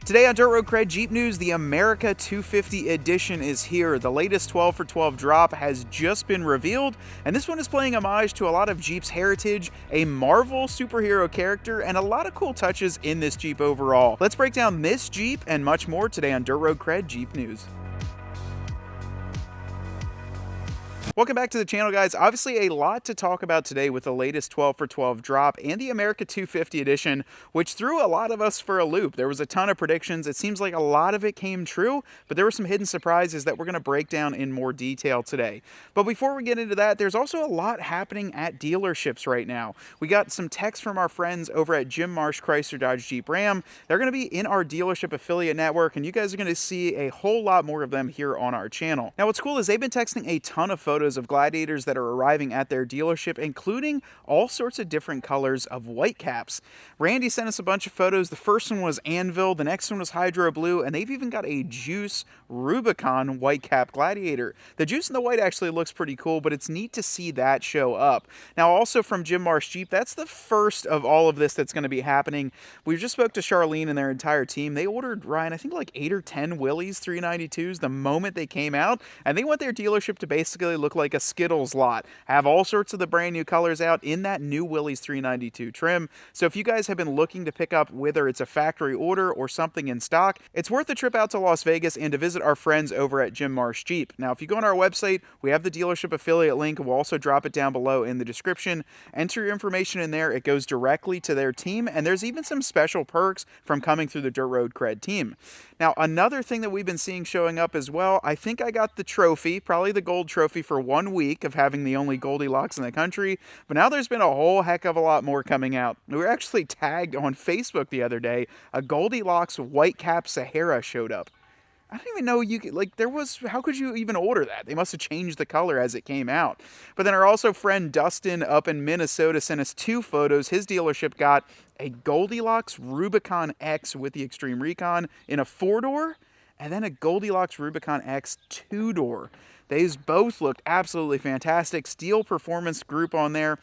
Today on Dirt Road CRED Jeep News, the America250 Edition is here. The latest 12 for 12 drop has just been revealed, and this one is playing homage to a lot of Jeep's heritage, a Marvel superhero character, and a lot of cool touches in this Jeep overall. Let's break down this Jeep and much more today on Dirt Road CRED Jeep News. Welcome back to the channel, guys. Obviously a lot to talk about today with the latest 12 for 12 drop and the America250 Edition, which threw a lot of us for a loop. There was a ton of predictions. It seems like a lot of it came true, but there were some hidden surprises that we're going to break down in more detail today. But before we get into that, there's also a lot happening at dealerships right now. We got some text from our friends over at Jim Marsh Chrysler Dodge Jeep Ram. They're going to be in our dealership affiliate network, and you guys are going to see a whole lot more of them here on our channel. Now, what's cool is they've been texting a ton of photos of Gladiators that are arriving at their dealership, including all sorts of different colors of white caps. Randy sent us a bunch of photos. The first one was Anvil, the next one was Hydro Blue, and they've even got a Juice Rubicon white cap Gladiator. The Juice in the white actually looks pretty cool, but it's neat to see that show up. Now, also from Jim Marsh Jeep, that's the first of all of this that's going to be happening. We just spoke to Charlene and their entire team. They ordered, Ryan, I think like 8 or 10 Willys 392s the moment they came out, and they want their dealership to basically look like a Skittles lot. Have all sorts of the brand new colors out in that new Willys 392 trim. So if you guys have been looking to pick up whether it's a factory order or something in stock, it's worth a trip out to Las Vegas and to visit our friends over at Jim Marsh Jeep. Now, if you go on our website, we have the dealership affiliate link. We'll also drop it down below in the description. Enter your information in there. It goes directly to their team, and there's even some special perks from coming through the Dirt Road CRED team. Now, another thing that we've been seeing showing up as well, I think I got the trophy, probably the gold trophy for 1 week of having the only Goldilocks in the country, but now there's been a whole heck of a lot more coming out. We were actually tagged on Facebook the other day. A Goldilocks white cap Sahara showed up. I don't even know you could, like, how could you even order that? They must have changed the color as it came out. But then our also friend Dustin up in Minnesota sent us 2 photos. His dealership got a Goldilocks Rubicon X with the Extreme Recon in a 4-door, and then a Goldilocks Rubicon X 2-door. These both looked absolutely fantastic. Steel Performance Group on there.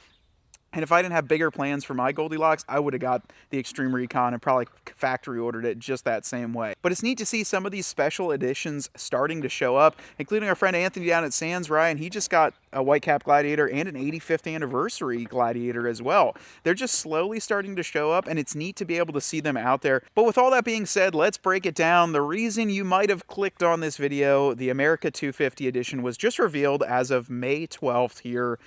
And if I didn't have bigger plans for my Goldilocks, I would have got the Extreme Recon and probably factory ordered it just that same way. But it's neat to see some of these special editions starting to show up, including our friend Anthony down at Sands. Ryan, he just got a white cap Gladiator and an 85th anniversary Gladiator as well. They're just slowly starting to show up, and it's neat to be able to see them out there. But with all that being said, let's break it down. The reason you might have clicked on this video, the America250 Edition, was just revealed as of May 12th here.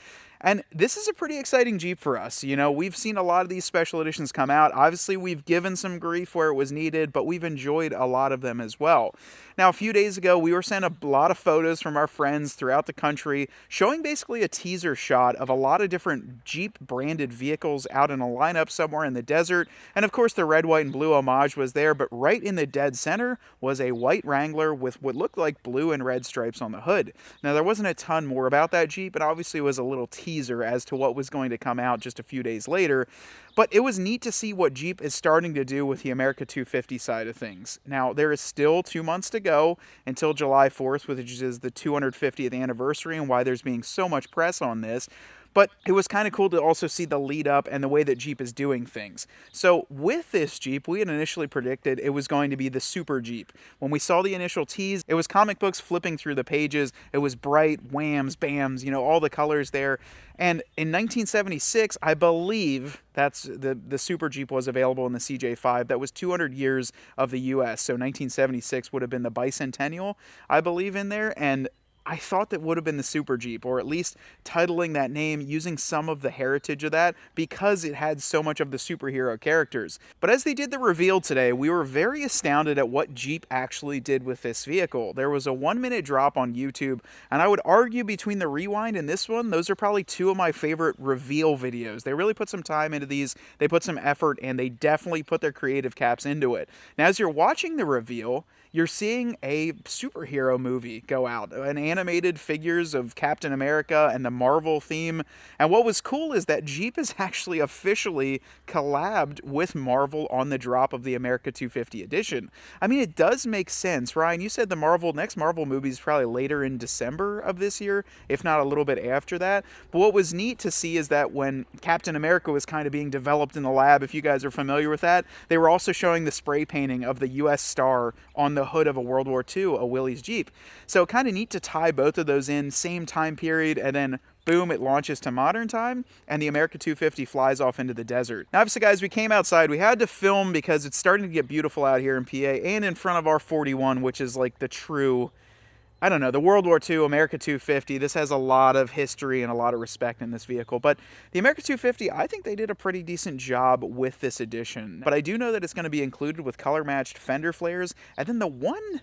And this is a pretty exciting Jeep for us. You know, we've seen a lot of these special editions come out. Obviously, we've given some grief where it was needed, but we've enjoyed a lot of them as well. Now, a few days ago, we were sent a lot of photos from our friends throughout the country showing basically a teaser shot of a lot of different Jeep-branded vehicles out in a lineup somewhere in the desert. And of course, the red, white, and blue homage was there, but right in the dead center was a white Wrangler with what looked like blue and red stripes on the hood. Now, there wasn't a ton more about that Jeep, but obviously it was a little teaser as to what was going to come out just a few days later. But it was neat to see what Jeep is starting to do with the America250 side of things. Now, there is still 2 months to go until July 4th, which is the 250th anniversary, and why there's being so much press on this. But it was kind of cool to also see the lead up and the way that Jeep is doing things. So with this Jeep, we had initially predicted it was going to be the Super Jeep. When we saw the initial tease, it was comic books flipping through the pages. It was bright, whams, bams, you know, all the colors there. And in 1976, I believe that's the Super Jeep was available in the CJ5. That was 200 years of the U.S. So 1976 would have been the bicentennial, I believe, in there. And I thought that would have been the Super Jeep, or at least titling that name using some of the heritage of that because it had so much of the superhero characters. But as they did the reveal today, we were very astounded at what Jeep actually did with this vehicle. There was a 1-minute drop on YouTube, and I would argue between the Rewind and this one, those are probably 2 of my favorite reveal videos. They really put some time into these, they put some effort, and they definitely put their creative caps into it. Now, as you're watching the reveal, you're seeing a superhero movie go out, an animated figures of Captain America and the Marvel theme. And what was cool is that Jeep is actually officially collabed with Marvel on the drop of the America 250 edition. I mean, it does make sense. Ryan, you said the next Marvel movie is probably later in December of this year, if not a little bit after that. But what was neat to see is that when Captain America was kind of being developed in the lab, if you guys are familiar with that, they were also showing the spray painting of the U.S. star on the hood of a World War II, a Willys Jeep. So kind of neat to tie both of those in, same time period, and then boom, it launches to modern time, and the America 250 flies off into the desert. Now, obviously, guys, we came outside. We had to film because it's starting to get beautiful out here in PA and in front of our 41, which is like the true, I don't know, the World War II America 250. This has a lot of history and a lot of respect in this vehicle. But the America 250, I think they did a pretty decent job with this edition. But I do know that it's going to be included with color-matched fender flares. And then the one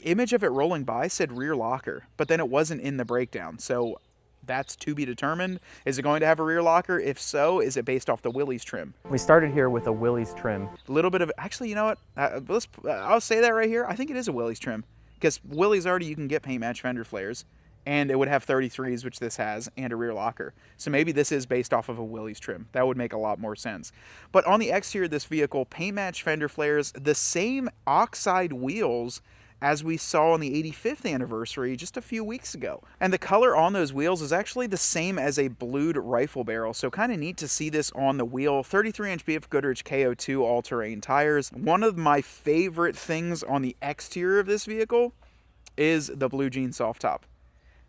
image of it rolling by said rear locker, but then it wasn't in the breakdown. So that's to be determined. Is it going to have a rear locker? If so, is it based off the Willys trim? We started here with a Willys trim. A little bit of, actually, you know what? I'll say that right here. I think it is a Willys trim. Because Willys already, you can get paint match fender flares, and it would have 33s, which this has, and a rear locker. So maybe this is based off of a Willys trim. That would make a lot more sense. But on the exterior of this vehicle, paint match fender flares, the same oxide wheels as we saw on the 85th anniversary just a few weeks ago. And the color on those wheels is actually the same as a blued rifle barrel, so kind of neat to see this on the wheel. 33-inch BF Goodrich KO2 all-terrain tires. One of my favorite things on the exterior of this vehicle is the blue jean soft top.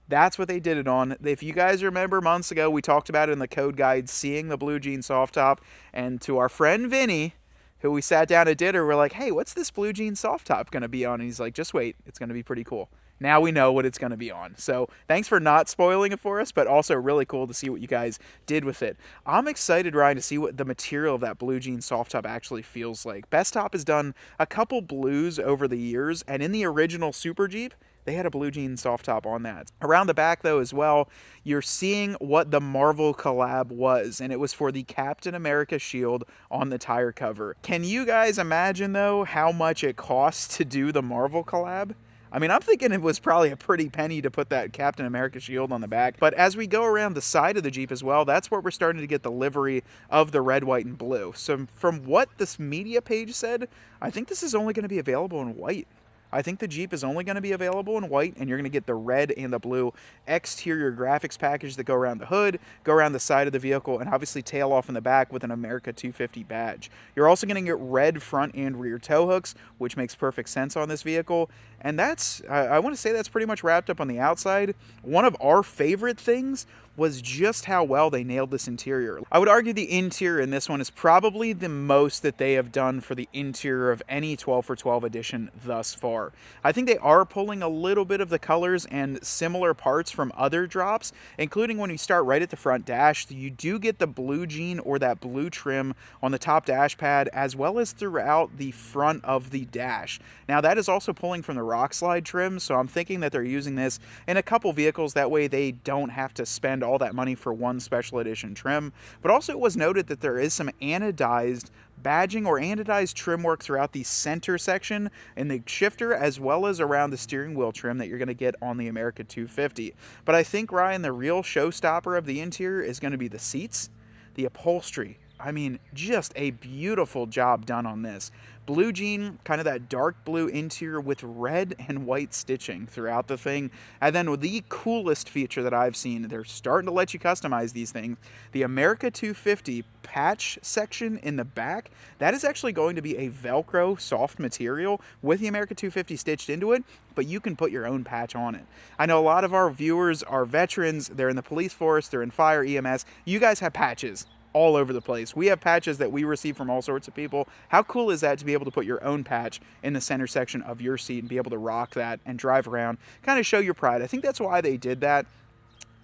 That's what they did it on. If you guys remember months ago, we talked about it in the code guide, seeing the blue jean soft top, and to our friend Vinny, who we sat down at dinner, we're like, hey, what's this blue jean soft top going to be on? And he's like, just wait, it's going to be pretty cool. Now we know what it's going to be on. So thanks for not spoiling it for us, but also really cool to see what you guys did with it. I'm excited, Ryan, to see what the material of that blue jean soft top actually feels like. Best Top has done a couple blues over the years, and in the original Super Jeep, they had a blue jean soft top on that. Around the back, though, as well, you're seeing what the Marvel collab was, and it was for the Captain America shield on the tire cover. Can you guys imagine, though, how much it costs to do the Marvel collab? I mean, I'm thinking it was probably a pretty penny to put that Captain America shield on the back. But as we go around the side of the Jeep as well, that's where we're starting to get the livery of the red, white, and blue. So from what this media page said, I think this is only going to be available in white. I think the Jeep is only going to be available in white, and you're going to get the red and the blue exterior graphics package that go around the hood, go around the side of the vehicle, and obviously tail off in the back with an America 250 badge. You're also going to get red front and rear tow hooks, which makes perfect sense on this vehicle. And I want to say that's pretty much wrapped up on the outside. One of our favorite things was just how well they nailed this interior. I would argue the interior in this one is probably the most that they have done for the interior of any 12 for 12 edition thus far. I think they are pulling a little bit of the colors and similar parts from other drops, including when you start right at the front dash, you do get the blue jean or that blue trim on the top dash pad, as well as throughout the front of the dash. Now that is also pulling from the rock slide trim, so I'm thinking that they're using this in a couple vehicles, that way they don't have to spend all that money for one special edition trim. But also it was noted that there is some anodized badging or anodized trim work throughout the center section in the shifter, as well as around the steering wheel trim that you're going to get on the America 250. But I think, Ryan, the real showstopper of the interior is going to be the seats, the upholstery. I mean, just a beautiful job done on this. Blue jean, kind of that dark blue interior with red and white stitching throughout the thing. And then with the coolest feature that I've seen, they're starting to let you customize these things. The America 250 patch section in the back, that is actually going to be a Velcro soft material with the America 250 stitched into it, but you can put your own patch on it. I know a lot of our viewers are veterans. They're in the police force, they're in fire, EMS. You guys have patches all over the place. We have patches that we receive from all sorts of people. How cool is that to be able to put your own patch in the center section of your seat and be able to rock that and drive around, kind of show your pride? I think that's why they did that.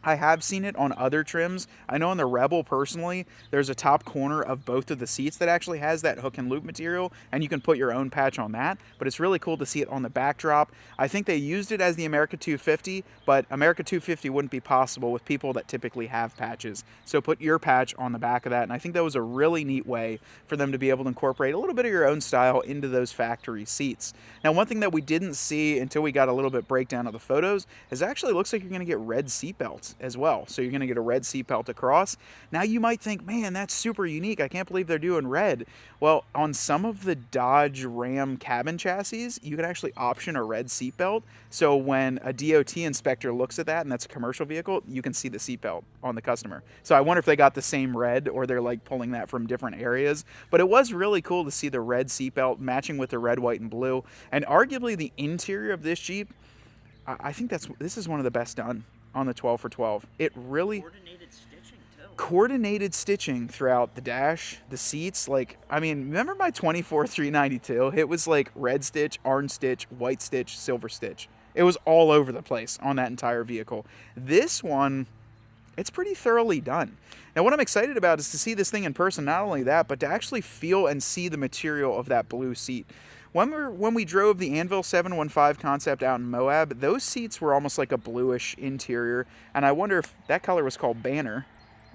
I have seen it on other trims. I know on the Rebel personally, there's a top corner of both of the seats that actually has that hook and loop material, and you can put your own patch on that, but it's really cool to see it on the backdrop. I think they used it as the America 250, but America 250 wouldn't be possible with people that typically have patches. So put your patch on the back of that, and I think that was a really neat way for them to be able to incorporate a little bit of your own style into those factory seats. Now, one thing that we didn't see until we got a little bit breakdown of the photos is it actually looks like you're going to get red seat belts as well. So you're going to get a red seat belt across. Now you might think, man, that's super unique. I can't believe they're doing red. Well, on some of the Dodge Ram cabin chassis, you can actually option a red seat belt. So when a DOT inspector looks at that and that's a commercial vehicle, you can see the seat belt on the customer. So I wonder if they got the same red or they're like pulling that from different areas. But it was really cool to see the red seat belt matching with the red, white, and blue. And arguably the interior of this Jeep, I think this is one of the best done on the 12 for 12. It really coordinated stitching throughout the dash, the seats. Like, I mean, remember my 24 392? It was like red stitch, orange stitch, white stitch, silver stitch. It was all over the place on that entire vehicle. This one, it's pretty thoroughly done. Now, what I'm excited about is to see this thing in person. Not only that, but to actually feel and see the material of that blue seat. When we drove the Anvil 715 concept out in Moab, those seats were almost like a bluish interior, and I wonder if that color was called Banner,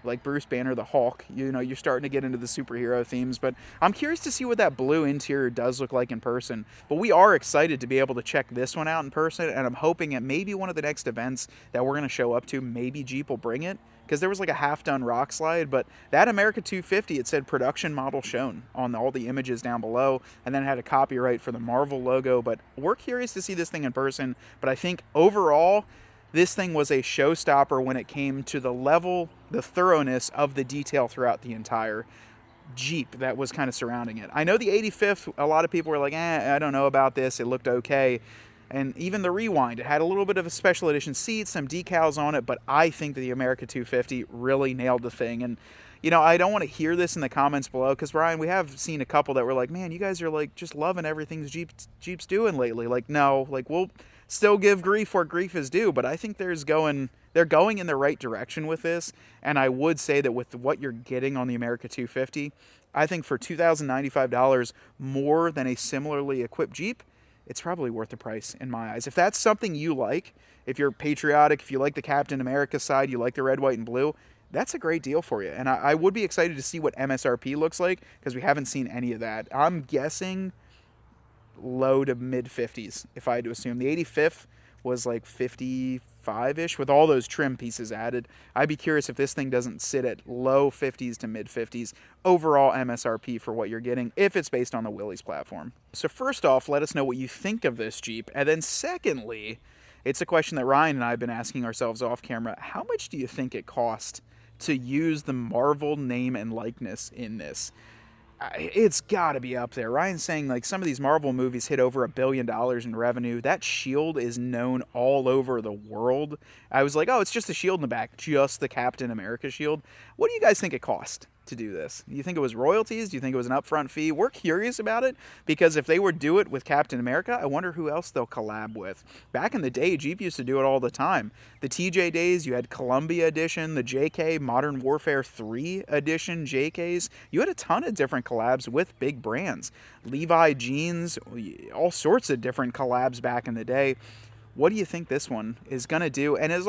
like Bruce Banner the Hulk. You know, you're starting to get into the superhero themes, but I'm curious to see what that blue interior does look like in person. But we are excited to be able to check this one out in person, and I'm hoping at maybe one of the next events that we're going to show up to, maybe Jeep will bring it, because there was like a half-done rock slide, but that America 250, it said production model shown on all the images down below, and then it had a copyright for the Marvel logo. But we're curious to see this thing in person. But I think overall, this thing was a showstopper when it came to the level, the thoroughness of the detail throughout the entire Jeep that was kind of surrounding it. I know the 85th, a lot of people were like, I don't know about this, it looked okay. And even the Rewind, it had a little bit of a special edition seat, some decals on it, but I think that the America 250 really nailed the thing. And, you know, I don't want to hear this in the comments below, because, Ryan, we have seen a couple that were like, man, you guys are, like, just loving everything Jeep's doing lately. Like, no, like, we'll still give grief where grief is due, but I think they're going in the right direction with this. And I would say that with what you're getting on the America 250, I think for $2,095 more than a similarly equipped Jeep, it's probably worth the price in my eyes. If that's something you like, if you're patriotic, if you like the Captain America side, you like the red, white, and blue, that's a great deal for you. And I would be excited to see what MSRP looks like, because we haven't seen any of that. I'm guessing low to mid 50s, if I had to assume. The 85th was like 55-ish with all those trim pieces added. I'd be curious if this thing doesn't sit at low 50s to mid 50s overall MSRP for what you're getting, if it's based on the Willys platform. So first off, let us know what you think of this Jeep. And then secondly, it's a question that Ryan and I have been asking ourselves off camera. How much do you think it cost to use the Marvel name and likeness in this? It's got to be up there. Ryan's saying like some of these Marvel movies hit over $1 billion in revenue. That shield is known all over the world. I was like, oh, it's just a shield in the back, just the Captain America shield. What do you guys think it cost to do this? Do you think it was royalties? Do you think it was an upfront fee? We're curious about it, because if they would do it with Captain America, I wonder who else they'll collab with. Back in the day, Jeep used to do it all the time. The TJ days, you had Columbia Edition, the JK, Modern Warfare 3 Edition JKs. You had a ton of different collabs with big brands. Levi jeans, all sorts of different collabs back in the day. What do you think this one is going to do? And is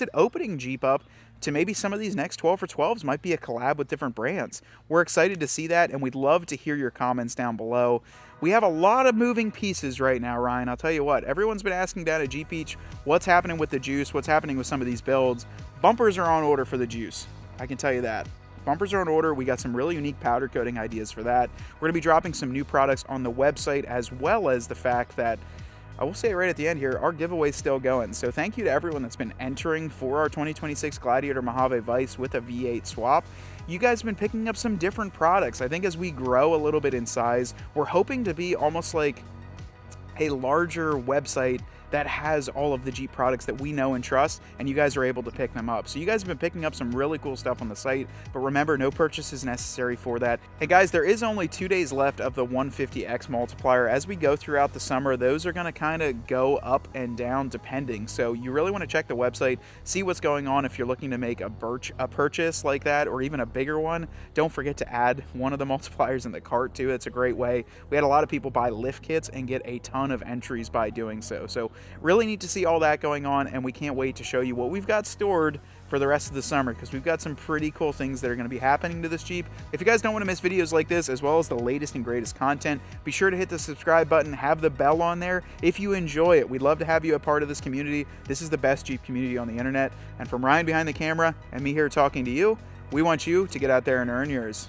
it opening Jeep up to maybe some of these next 12 for 12s might be a collab with different brands? We're excited to see that, and we'd love to hear your comments down below. We have a lot of moving pieces right now, Ryan. I'll tell you what, everyone's been asking down at Jeep Beach, what's happening with the Juice? What's happening with some of these builds? Bumpers are on order for the Juice. I can tell you that. Bumpers are on order. We got some really unique powder coating ideas for that. We're going to be dropping some new products on the website, as well as the fact that, I will say right at the end here, our giveaway is still going. So thank you to everyone that's been entering for our 2026 Gladiator Mojave Vice with a V8 swap. You guys have been picking up some different products. I think as we grow a little bit in size, we're hoping to be almost like a larger website that has all of the Jeep products that we know and trust, and you guys are able to pick them up. So you guys have been picking up some really cool stuff on the site, but remember, no purchase is necessary for that. Hey guys, there is only 2 days left of the 150X multiplier. As we go throughout the summer, those are gonna kind of go up and down depending. So you really wanna check the website, see what's going on. If you're looking to make a purchase like that, or even a bigger one, don't forget to add one of the multipliers in the cart too. It's a great way. We had a lot of people buy lift kits and get a ton of entries by doing so. So really need to see all that going on, and we can't wait to show you what we've got stored for the rest of the summer, because we've got some pretty cool things that are going to be happening to this Jeep. If you guys don't want to miss videos like this, as well as the latest and greatest content, be sure to hit the subscribe button, have the bell on there if you enjoy it. We'd love to have you a part of this community. This is the best Jeep community on the internet. And from Ryan behind the camera and me here talking to you, we want you to get out there and earn yours.